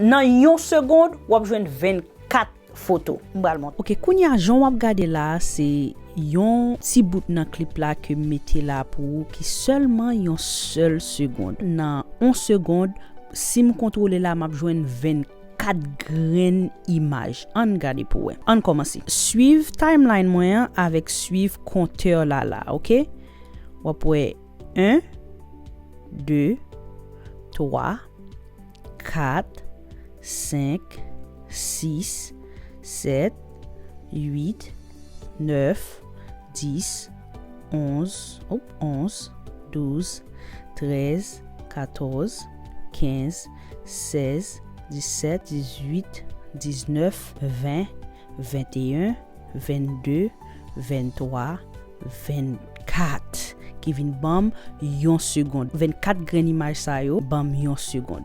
Dans une seconde, ou a besoin 24 photos. Ok, kounya jon wap gade là, c'est yon ti bout nan clip là que mettez là pour qui seulement yon seule seconde. Dans 1 seconde, si me contrôler là, m'a joindre 24 graines images. On gade pour ouais. On commence. Suivre timeline moyen avec suivre compteur là, OK? Ou après 1 2 3 4 5 6 7 8 9 10 11 12 13 14 15 16 17 18 19 20 21 22 23 24 qui vient bam yon seconde 24 grain image ça yo bam yon seconde.